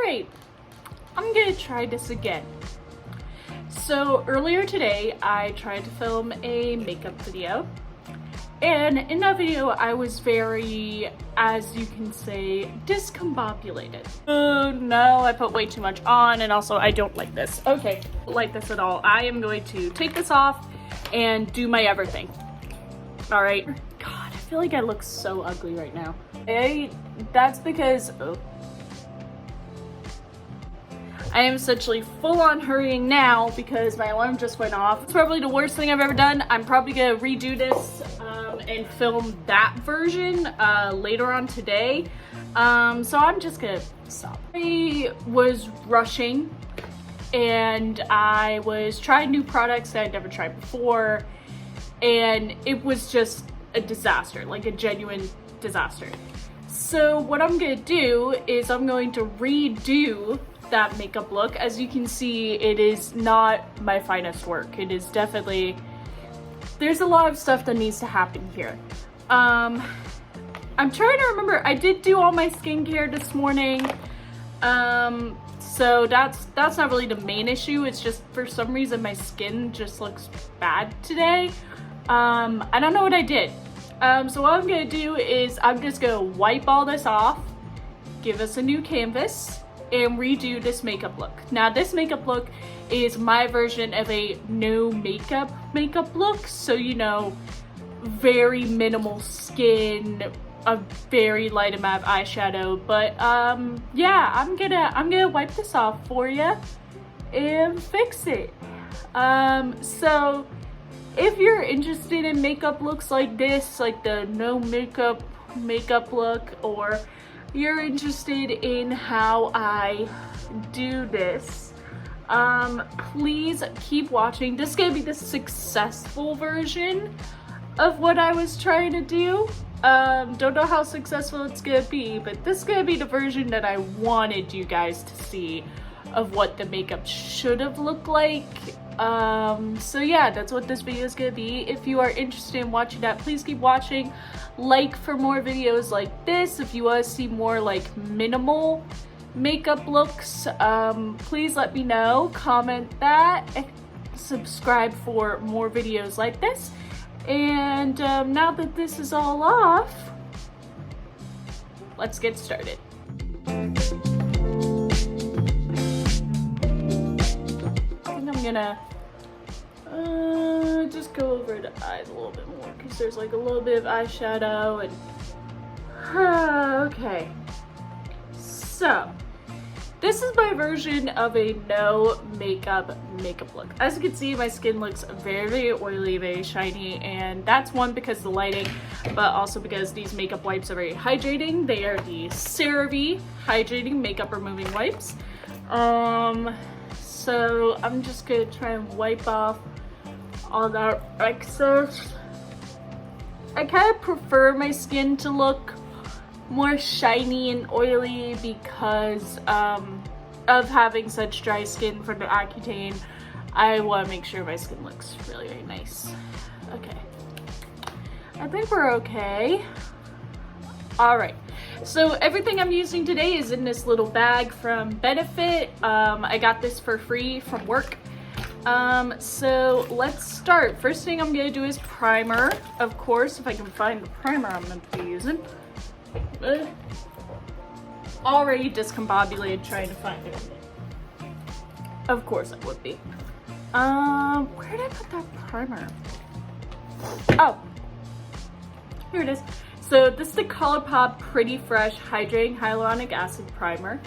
Alright, I'm gonna try this again. So earlier today, I tried to film a makeup video. And in that video, I was very, as you can say, discombobulated. Oh no, I put way too much on, and also I don't like this. Okay, don't like this at all. I am going to take this off and do my everything. All right. God, I feel like I look so ugly right now. That's because, I am essentially full on hurrying now because my alarm just went off. It's probably the worst thing I've ever done. I'm probably gonna redo this and film that version later on today. So I'm just gonna stop. I was rushing and I was trying new products that I'd never tried before, and it was just a disaster, like a genuine disaster. So what I'm gonna do is I'm going to redo that makeup look. As you can see, it is not my finest work. It is definitely, there's a lot of stuff that needs to happen here. I'm trying to remember, I did do all my skincare this morning. So that's not really the main issue. It's just for some reason my skin just looks bad today. I don't know what I did. So what I'm gonna do is I'm just gonna wipe all this off, give us a new canvas, and redo this makeup look. Now this makeup look is my version of a no makeup look. So, you know, very minimal skin, a very light amount of eyeshadow. But yeah, I'm gonna wipe this off for you and fix it. So if you're interested in makeup looks like this, like the no makeup look, or you're interested in how I do this, please keep watching. This is gonna be the successful version of what I was trying to do. Don't know how successful it's gonna be, but this is gonna be the version that I wanted you guys to see of what the makeup should have looked like. So yeah, that's what this video is gonna be. If you are interested in watching that, please keep watching. Like for more videos like this. If you want to see more like minimal makeup looks, please let me know, comment that, and subscribe for more videos like this. And now that this is all off, let's get started. I think I'm gonna just go over the eyes a little bit more because there's like a little bit of eyeshadow and okay. So this is my version of a no makeup look. As you can see, my skin looks very, very oily, very shiny, and that's one because of the lighting, but also because these makeup wipes are very hydrating. They are the CeraVe hydrating makeup removing wipes. So I'm just gonna try and wipe off all that excess. I kind of prefer my skin to look more shiny and oily because of having such dry skin from the Accutane. I want to make sure my skin looks really, really nice. Okay, I think we're okay. All right, so everything I'm using today is in this little bag from Benefit. I got this for free from work. So let's start. First thing I'm gonna do is primer, of course, if I can find the primer I'm gonna be using. Already discombobulated trying to find it. Of course I would be. Where did I put that primer? Oh, here it is. So this is the ColourPop Pretty Fresh Hydrating Hyaluronic Acid Primer.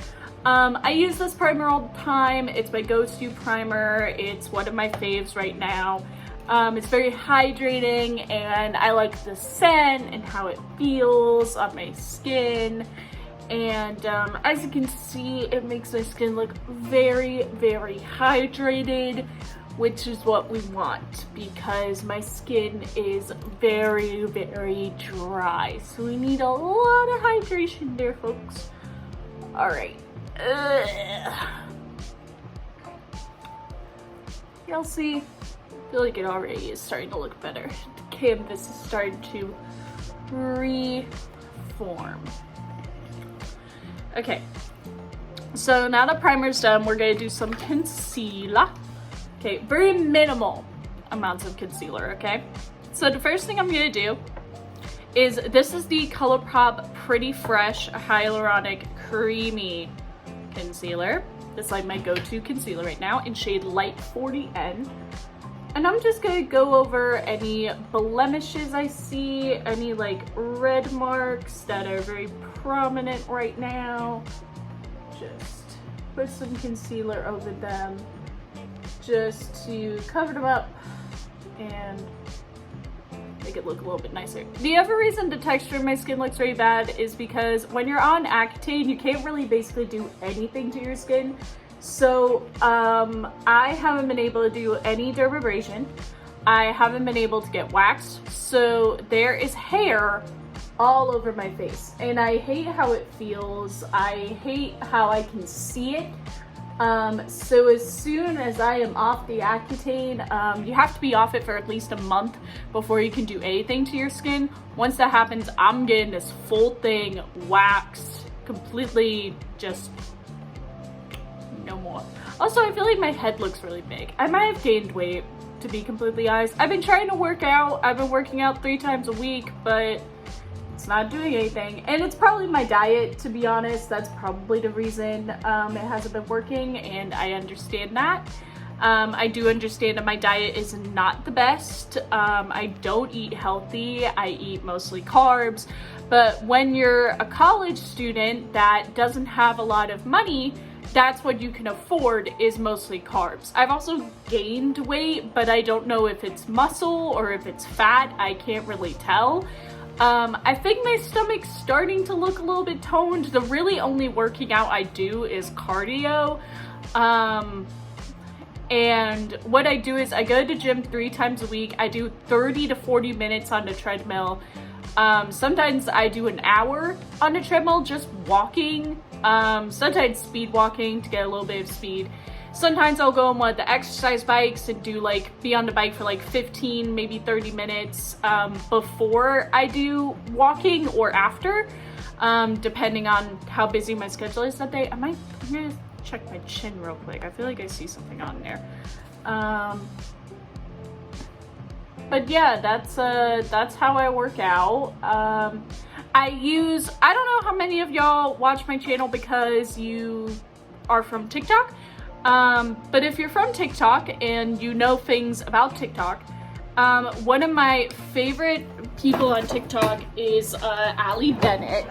I use this primer all the time. It's my go-to primer. It's one of my faves right now. It's very hydrating, and I like the scent and how it feels on my skin. And as you can see, it makes my skin look very, very hydrated, which is what we want because my skin is very, very dry. So we need a lot of hydration there, folks. All right. You'll see. I feel like it already is starting to look better. The canvas is starting to reform. Okay, So now that primer's done, we're gonna do some concealer. Okay, very minimal amounts of concealer, okay? So the first thing I'm gonna do is, this is the ColourPop Pretty Fresh Hyaluronic Creamy Concealer. This is like my go-to concealer right now in shade Light 40N. And I'm just gonna go over any blemishes I see, any like red marks that are very prominent right now. Just put some concealer over them just to cover them up and make it look a little bit nicer. The other reason the texture of my skin looks very bad is because when you're on Accutane, you can't really basically do anything to your skin. So I haven't been able to do any dermabrasion. I haven't been able to get waxed. So there is hair all over my face. And I hate how it feels. I hate how I can see it. So as soon as I am off the Accutane, you have to be off it for at least a month before you can do anything to your skin. Once that happens, I'm getting this full thing waxed, completely just no more. Also, I feel like my head looks really big. I might have gained weight, to be completely honest. I've been trying to work out. I've been working out 3 times a week, but it's not doing anything. And it's probably my diet, to be honest. That's probably the reason it hasn't been working, and I understand that. I do understand that my diet is not the best. I don't eat healthy. I eat mostly carbs. But when you're a college student that doesn't have a lot of money, that's what you can afford, is mostly carbs. I've also gained weight, but I don't know if it's muscle or if it's fat. I can't really tell. I think my stomach's starting to look a little bit toned. The really only working out I do is cardio. And what I do is I go to the gym 3 times a week. I do 30 to 40 minutes on the treadmill. Sometimes I do an hour on the treadmill just walking. Sometimes speed walking to get a little bit of speed. Sometimes I'll go on one of the exercise bikes and do be on the bike for 15, maybe 30 minutes before I do walking or after, depending on how busy my schedule is that day. I'm gonna check my chin real quick. I feel like I see something on there. But yeah, that's how I work out. I don't know how many of y'all watch my channel because you are from TikTok. But if you're from TikTok and you know things about TikTok, one of my favorite people on TikTok is Ali Bennett.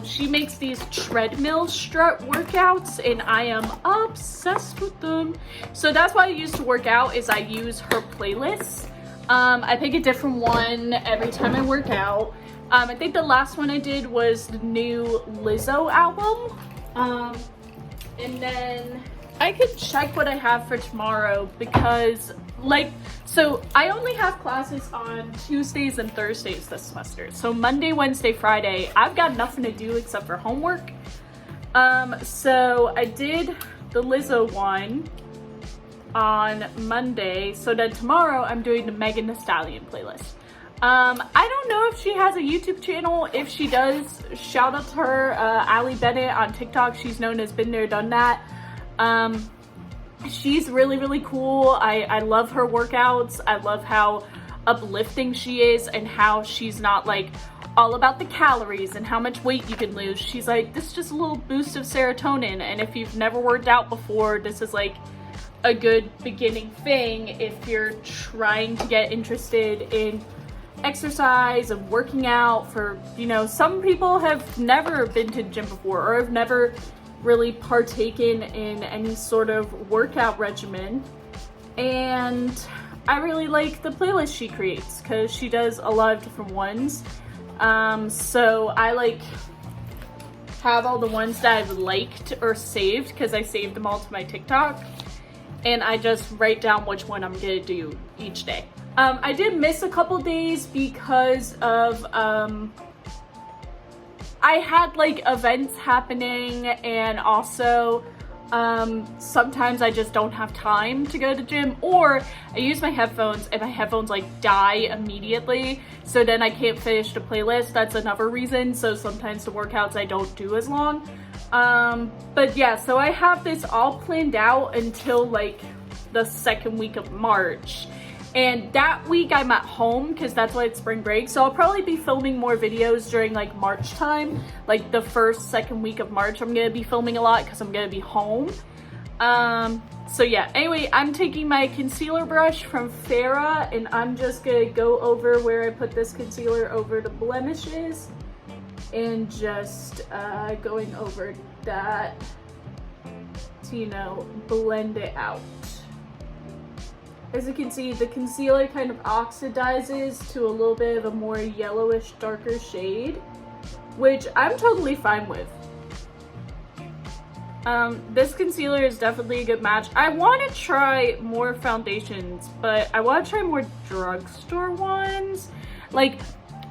She makes these treadmill strut workouts and I am obsessed with them. So that's why I used to work out, is I use her playlists. I pick a different one every time I work out. I think the last one I did was the new Lizzo album. And then I could check what I have for tomorrow because so I only have classes on Tuesdays and Thursdays this semester. So Monday, Wednesday, Friday, I've got nothing to do except for homework. So I did the Lizzo one on Monday. So then tomorrow I'm doing the Megan Thee Stallion playlist. I don't know if she has a YouTube channel. If she does, shout out to her, Ali Bennett on TikTok. She's known as Been There, Done That. She's really, really cool. I love her workouts. I love how uplifting she is and how she's not all about the calories and how much weight you can lose. She's like, this is just a little boost of serotonin. And if you've never worked out before, this is a good beginning thing if you're trying to get interested in exercise and working out. For some people have never been to the gym before or have never really partaken in any sort of workout regimen, and I really like the playlist she creates because she does a lot of different ones. So I have all the ones that I've liked or saved because I saved them all to my TikTok, and I just write down which one I'm gonna do each day. I did miss a couple days because of I had events happening, and also sometimes I just don't have time to go to the gym, or I use my headphones and my headphones die immediately, so then I can't finish the playlist. That's another reason. So sometimes the workouts I don't do as long. But yeah, so I have this all planned out until like the second week of March. And that week I'm at home because that's why it's spring break. So I'll probably be filming more videos during like March time. Like the first, second week of March, I'm gonna be filming a lot because I'm gonna be home. So yeah, anyway, I'm taking my concealer brush from Farrah and I'm just gonna go over where I put this concealer over the blemishes and just going over that to, you know, blend it out. As you can see, the concealer kind of oxidizes to a little bit of a more yellowish, darker shade, which I'm totally fine with. This concealer is definitely a good match. I want to try more foundations, but I want to try more drugstore ones. Like,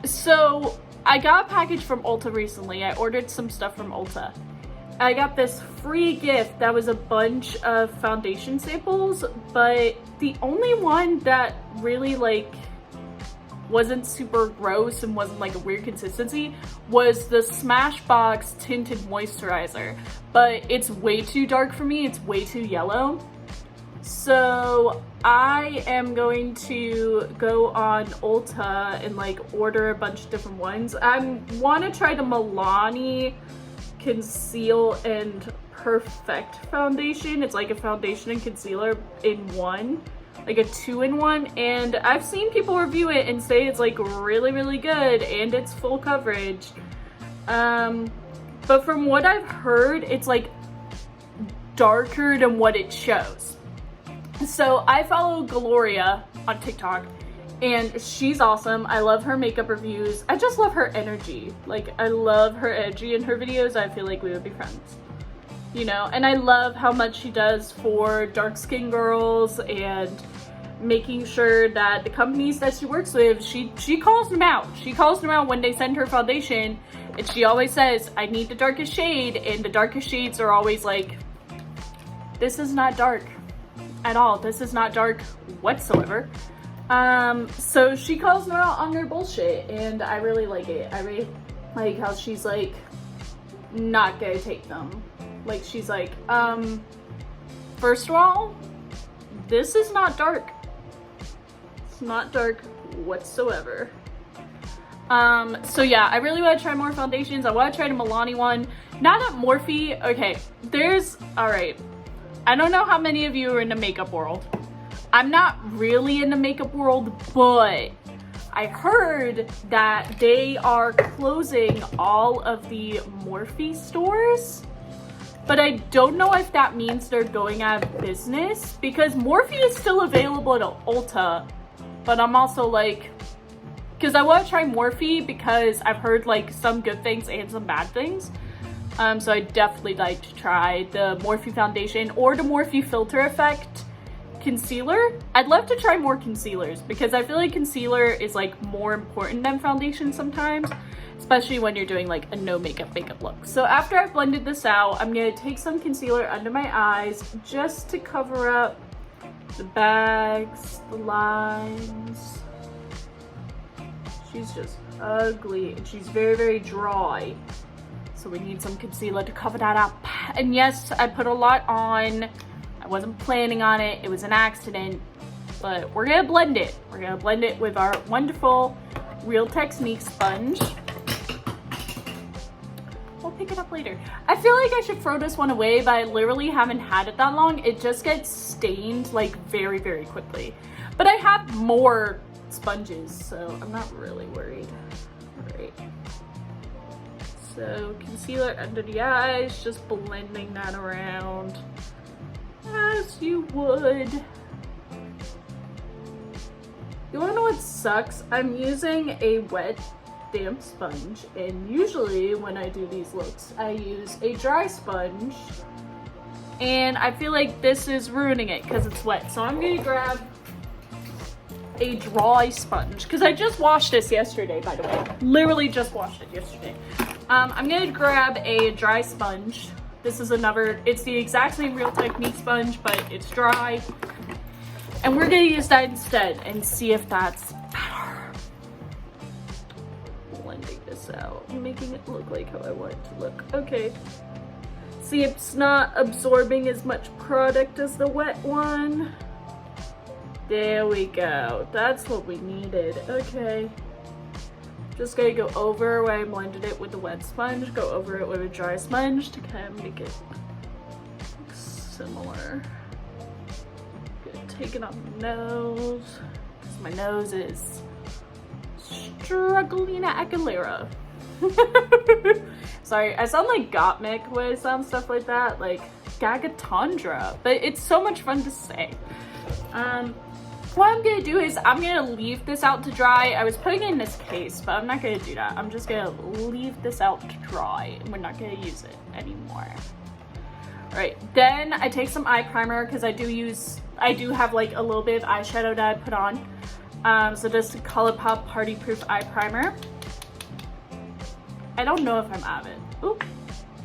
so I got a package from Ulta recently. I ordered some stuff from Ulta. I got this free gift that was a bunch of foundation samples, but the only one that really like wasn't super gross and wasn't like a weird consistency was the Smashbox tinted moisturizer, but it's way too dark for me. It's way too yellow. So I am going to go on Ulta and like order a bunch of different ones. I want to try the Milani Conceal and Perfect foundation. It's like a foundation and concealer in one, like a 2-in-1, and I've seen people review it and say it's like really, really good and it's full coverage. But from what I've heard, it's like darker than what it shows. So I follow Gloria on TikTok and she's awesome. I love her makeup reviews. I just love her energy. Like, I love her energy in her videos. I feel like we would be friends, you know? And I love how much she does for dark skin girls and making sure that the companies that she works with, she calls them out. She calls them out when they send her foundation, and she always says, I need the darkest shade, and the darkest shades are always like, this is not dark at all. This is not dark whatsoever. So she calls them out on their bullshit, and I really like it. I really like how she's like, not gonna take them. Like, she's like, first of all, this is not dark. It's not dark whatsoever. So yeah, I really want to try more foundations. I want to try the Milani one. Now that Morphe, okay, alright. I don't know how many of you are in the makeup world. I'm not really in the makeup world, but I heard that they are closing all of the Morphe stores. But I don't know if that means they're going out of business, because Morphe is still available at Ulta. But I'm also like, because I want to try Morphe because I've heard like some good things and some bad things. So I definitely like to try the Morphe foundation or the Morphe Filter Effect concealer. I'd love to try more concealers because I feel like concealer is like more important than foundation sometimes, especially when you're doing like a no makeup look. So after I've blended this out, I'm gonna take some concealer under my eyes just to cover up the bags, the lines. She's just ugly and she's very, very dry. So we need some concealer to cover that up. And yes, I put a lot on. I wasn't planning on it. It was an accident, but we're gonna blend it. We're gonna blend it with our wonderful Real Techniques sponge. We'll pick it up later. I feel like I should throw this one away, but I literally haven't had it that long. It just gets stained like very, very quickly. But I have more sponges, so I'm not really worried. All right. So concealer under the eyes, just blending that around as you would. You wanna know what sucks? I'm using a wet damp sponge, and usually when I do these looks I use a dry sponge, and I feel like this is ruining it because it's wet. So I'm gonna grab a dry sponge because I just washed this yesterday, by the way. Literally just washed it yesterday. I'm gonna grab a dry sponge. This is it's the exact same Real Technique sponge, but it's dry. And we're gonna use that instead and see if that's better. Blending this out, making it look like how I want it to look. Okay. See, it's not absorbing as much product as the wet one. There we go. That's what we needed. Okay. Just gonna go over where I blended it with the wet sponge, go over it with a dry sponge to kind of make it look similar. Gonna take it on the nose, because my nose is struggling at Aguilera. Sorry, I sound like Gottmik with some stuff like that, like Gagatondra, but it's so much fun to say. What I'm gonna do is I'm gonna leave this out to dry. I was putting it in this case, but I'm not gonna do that. I'm just gonna leave this out to dry, and we're not gonna use it anymore. All right, then I take some eye primer because I do have like a little bit of eyeshadow that I put on. So this is ColourPop Party Proof Eye Primer. I don't know if I'm out of it. Oop,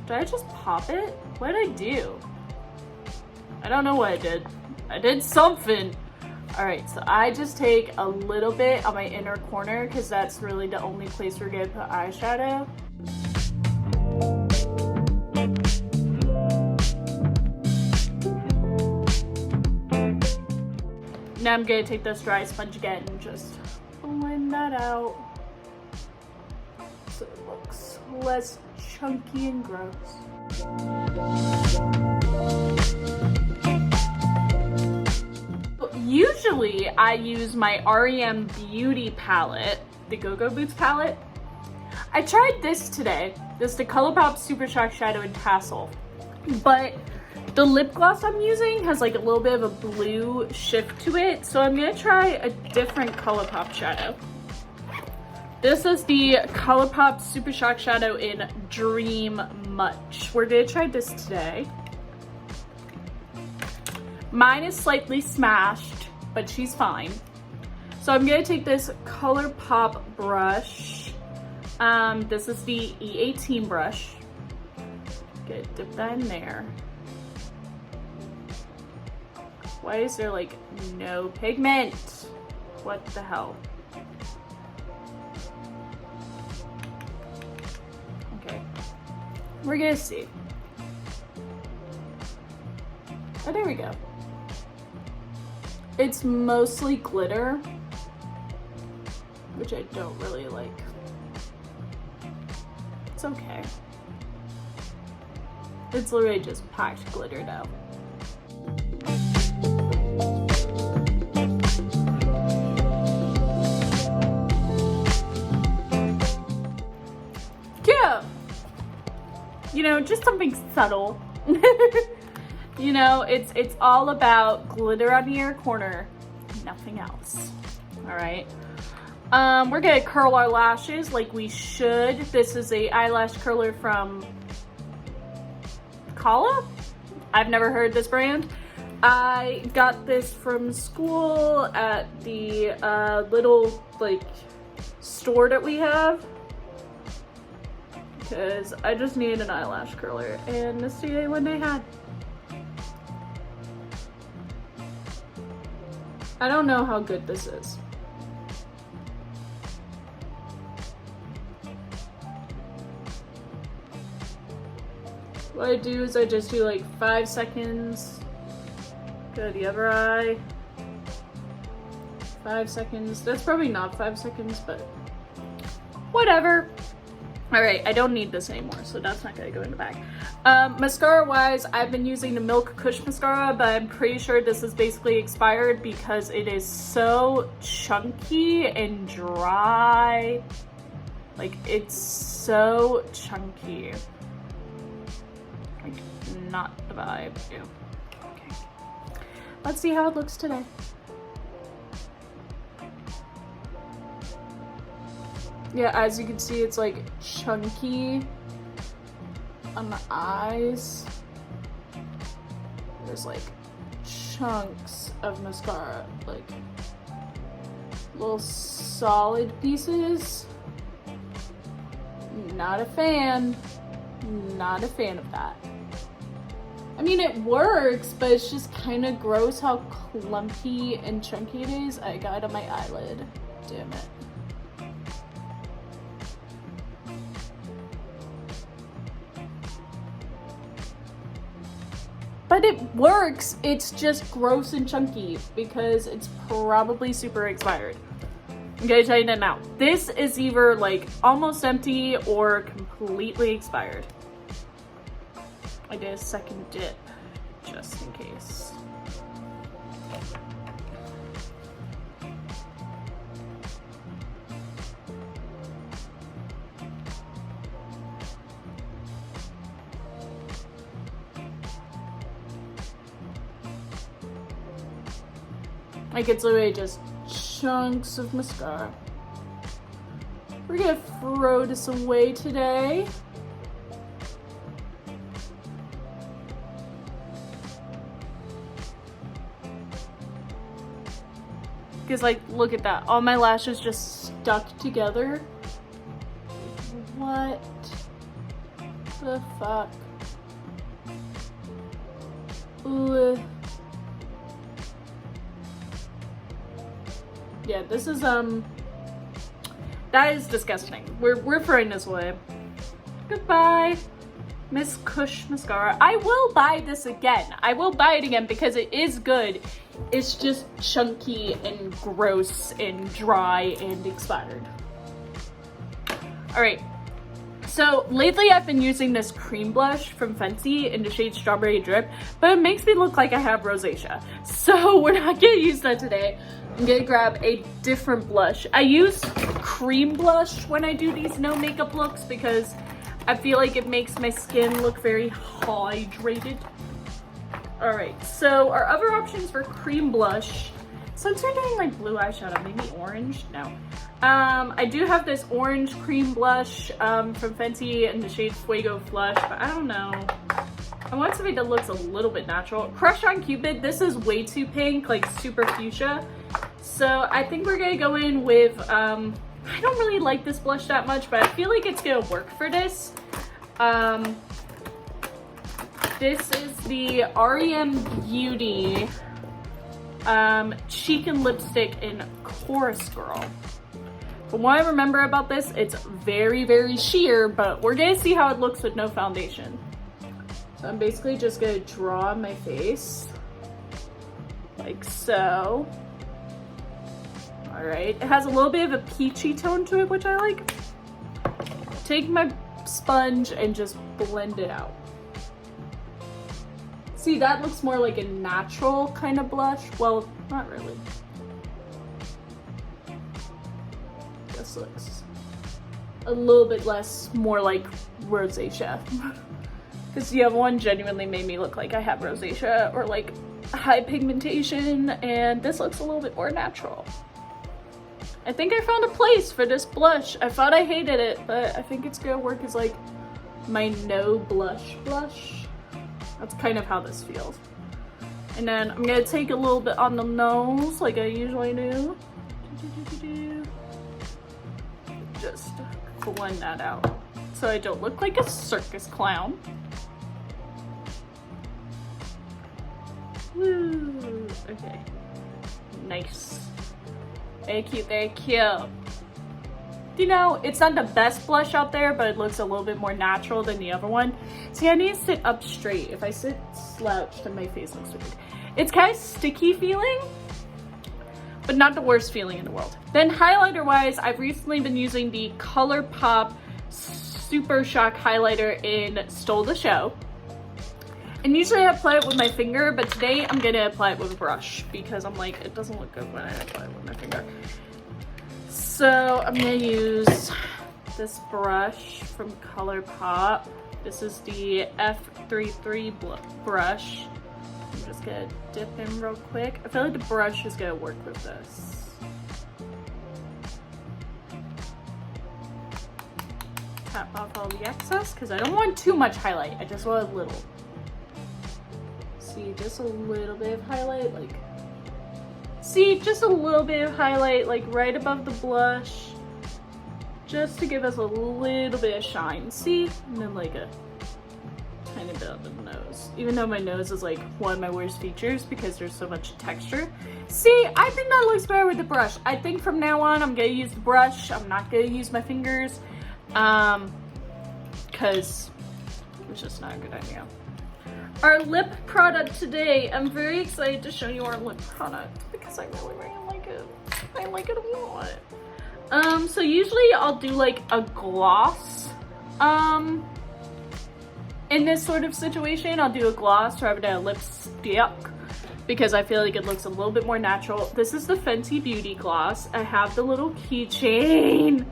did I just pop it? What did I do? I don't know what I did. I did something. All right, so I just take a little bit on my inner corner because that's really the only place we're gonna put eyeshadow. Now I'm gonna take this dry sponge again and just blend that out so it looks less chunky and gross. Usually I use my REM Beauty palette, the Go-Go Boots palette. I tried this today. This is the ColourPop Super Shock Shadow and Tassel. But the lip gloss I'm using has like a little bit of a blue shift to it. So I'm gonna try a different ColourPop shadow. This is the ColourPop Super Shock Shadow in Dream Much. We're gonna try this today. Mine is slightly smashed, but she's fine. So I'm gonna take this ColourPop brush. This is the E18 brush. Gonna dip that in there. Why is there like no pigment? What the hell? Okay, we're gonna see. Oh, there we go. It's mostly glitter, which I don't really like. It's okay. It's literally just packed glitter now. Yeah! You know, just something subtle. You know, it's all about glitter on your corner, nothing else. All right. We're gonna curl our lashes like we should. This is a eyelash curler from Kala. I've never heard this brand. I got this from school at the little like store that we have because I just needed an eyelash curler, and this is the only one they had. I don't know how good this is. What I do is I just do like 5 seconds. Go to the other eye. 5 seconds. That's probably not 5 seconds, but whatever. All right, I don't need this anymore, so that's not gonna go in the bag. Mascara wise, I've been using the Milk Kush mascara, but I'm pretty sure this is basically expired because it is so chunky and dry. Like, it's so chunky. Like, not the vibe. Ew. Okay. Let's see how it looks today. Yeah, as you can see, it's like chunky on the eyes. There's like chunks of mascara, like little solid pieces. Not a fan. Not a fan of that. I mean, it works, but it's just kind of gross how clumpy and chunky it is. I got it on my eyelid. Damn it. but it works. It's just gross and chunky because it's probably super expired. I'm gonna tell you that now. This is either like almost empty or completely expired. I did a second dip just in case. Like, it's literally just chunks of mascara. We're gonna throw this away today. Because, like, look at that. All my lashes just stuck together. What the fuck? Ooh. Yeah, this is, that is disgusting. We're throwing this away. Goodbye, Miss Kush Mascara. I will buy this again. I will buy it again because it is good. It's just chunky and gross and dry and expired. All right. So lately I've been using this cream blush from Fenty in the shade Strawberry Drip, but it makes me look like I have rosacea. So we're not gonna use that today. I'm gonna grab a different blush. I use cream blush when I do these no makeup looks because I feel like it makes my skin look very hydrated. All right, so our other options for cream blush, since we're doing like blue eyeshadow, maybe orange? No. I do have this orange cream blush from Fenty in the shade Fuego Flush, but I don't know. I want something that looks a little bit natural. Crush on Cupid, this is way too pink, like super fuchsia. So I think we're gonna go in with, I don't really like this blush that much, but I feel like it's gonna work for this. This is the REM Beauty Cheek and Lipstick in Chorus Girl. From what I remember about this, it's very, very sheer, but we're gonna see how it looks with no foundation. So I'm basically just gonna draw on my face, like so. All right, it has a little bit of a peachy tone to it, which I like. Take my sponge and just blend it out. See, that looks more like a natural kind of blush. Well, not really. This looks a little bit less, more like rosacea. Because the other one genuinely made me look like I have rosacea or like high pigmentation, and this looks a little bit more natural. I think I found a place for this blush. I thought I hated it, but I think it's gonna work as like my no blush blush. That's kind of how this feels. And then I'm gonna take a little bit on the nose like I usually do. Just blend that out so I don't look like a circus clown. Woo, okay. Nice. Very cute, very cute. You know, it's not the best blush out there, but it looks a little bit more natural than the other one. See, I need to sit up straight. If I sit slouched, then my face looks weird. It's kind of sticky feeling, but not the worst feeling in the world. Then highlighter-wise, I've recently been using the ColourPop Super Shock Highlighter in Stole the Show. And usually I apply it with my finger, but today I'm gonna apply it with a brush because I'm like, it doesn't look good when I apply it with my finger. So I'm gonna use this brush from ColourPop. This is the F33 brush. I'm just gonna dip in real quick. I feel like the brush is gonna work with this. Tap off all the excess because I don't want too much highlight. I just want a little. See, just a little bit of highlight, like, see, just a little bit of highlight, like right above the blush, just to give us a little bit of shine, see? And then like a tiny bit on the nose, even though my nose is like one of my worst features because there's so much texture. See, I think that looks better with the brush. I think from now on, I'm gonna use the brush. I'm not gonna use my fingers, because it's just not a good idea. our lip product today. I'm very excited to show you our lip product because I really, really like it. I like it a lot. So usually I'll do like a gloss. In this sort of situation, I'll do a gloss rather than a lipstick because I feel like it looks a little bit more natural. This is the Fenty Beauty gloss. I have the little keychain.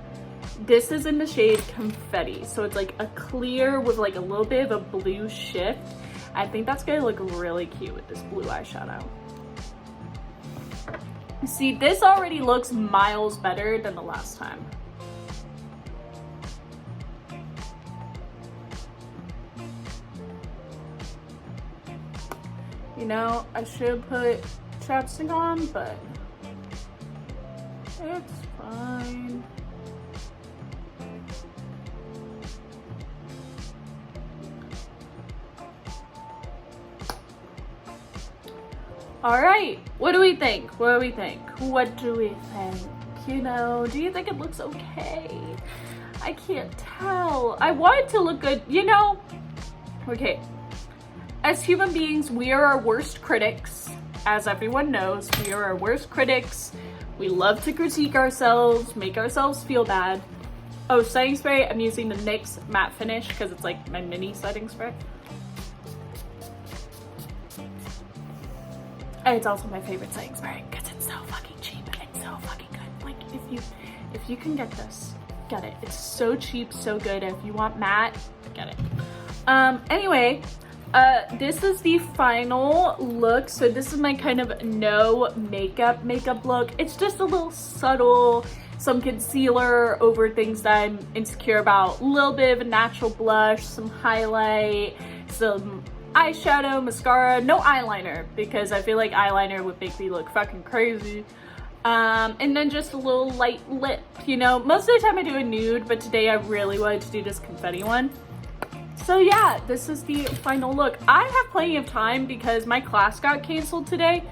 This is in the shade Confetti. So it's like a clear with like a little bit of a blue shift. I think that's gonna look really cute with this blue eyeshadow. See, this already looks miles better than the last time. You know, I should put chapstick on, but it's fine. All right, what do we think? What do we think? What do we think? You know, do you think it looks okay? I can't tell. I want it to look good, you know? Okay. As human beings, we are our worst critics. As everyone knows, we are our worst critics. We love to critique ourselves, make ourselves feel bad. Oh, setting spray, I'm using the NYX matte finish because it's like my mini setting spray. And it's also my favorite setting spray because it's so fucking cheap and so fucking good. Like, if you can get this, get it. It's so cheap, so good. If you want matte, get it. Anyway, this is the final look. So this is my kind of no makeup look. It's just a little subtle, some concealer over things that I'm insecure about, a little bit of a natural blush, some highlight, some eyeshadow, mascara, no eyeliner because I feel like eyeliner would make me look fucking crazy. And then just a little light lip, you know. Most of the time I do a nude, but today I really wanted to do this confetti one. So yeah, this is the final look. I have plenty of time because my class got canceled today.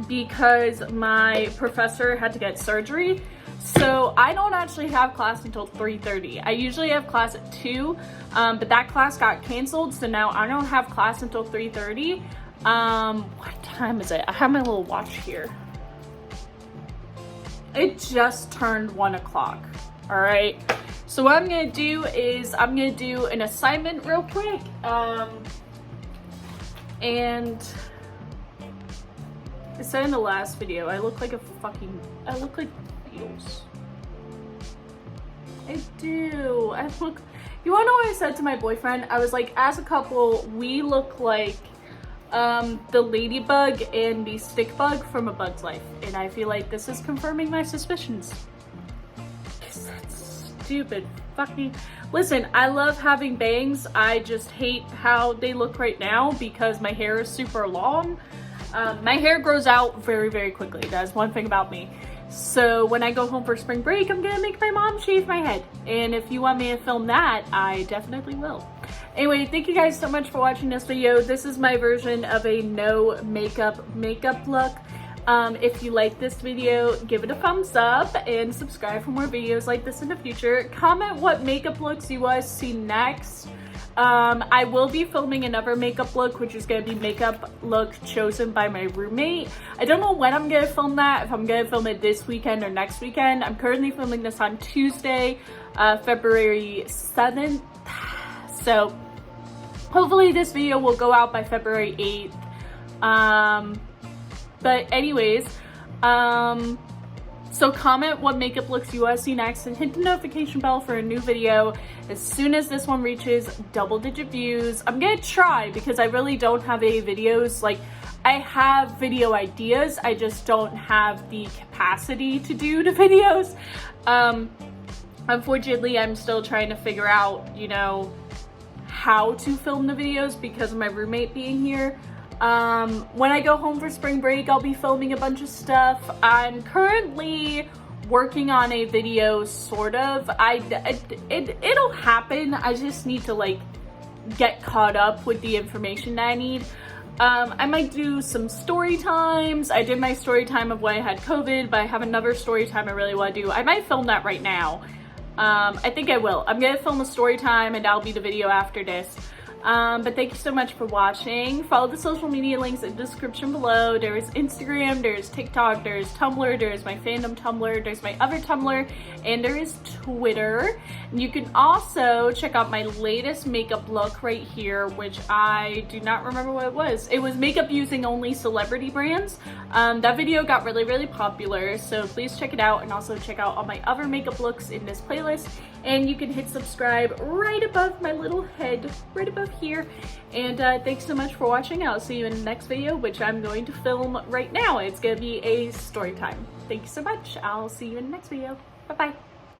Because my professor had to get surgery. So I don't actually have class until 3:30. I usually have class at 2, but that class got canceled. So now I don't have class until 3:30. What time is it? I have my little watch here. It just turned 1 o'clock. All right. So what I'm gonna do is I'm gonna do an assignment real quick. And I said in the last video, I look like Beatles. I do. You wanna know what I said to my boyfriend? I was like, as a couple, we look like the ladybug and the stick bug from A Bug's Life. And I feel like this is confirming my suspicions. Stupid fucking listen, I love having bangs. I just hate how they look right now because my hair is super long. My hair grows out very, very quickly. That's one thing about me. So when I go home for spring break, I'm gonna make my mom shave my head. And if you want me to film that, I definitely will. Anyway, thank you guys so much for watching this video. This is my version of a no makeup look. If you like this video, give it a thumbs up and subscribe for more videos like this in the future. Comment what makeup looks you want to see next. I will be filming another makeup look, which is going to be makeup look chosen by my roommate. I don't know when I'm going to film that, if I'm going to film it this weekend or next weekend. I'm currently filming this on Tuesday, February 7th. So hopefully this video will go out by February 8th. But anyways, so comment what makeup looks you want to see next and hit the notification bell for a new video as soon as this one reaches double-digit views. I'm gonna try because I really don't have any videos. Like, I have video ideas, I just don't have the capacity to do the videos. Unfortunately, I'm still trying to figure out, you know, how to film the videos because of my roommate being here. When I go home for spring break, I'll be filming a bunch of stuff. I'm currently working on a video, sort of. It'll happen. I just need to like get caught up with the information that I need. I might do some story times. I did my story time of when I had COVID, but I have another story time I really want to do. I might film that right now. I think I will. I'm gonna film a story time and that'll be the video after this. But thank you so much for watching. Follow the social media links in the description below. There's Instagram, there's TikTok, there's Tumblr, there's my fandom Tumblr, there's my other Tumblr, and there is Twitter. And you can also check out my latest makeup look right here, which I do not remember what it was. It was makeup using only celebrity brands. That video got really popular, so please check it out, and also check out all my other makeup looks in this playlist. And you can hit subscribe right above my little head, right above here. And thanks so much for watching. I'll see you in the next video, which I'm going to film right now. It's gonna be a story time. Thank you so much. I'll see you in the next video. Bye bye.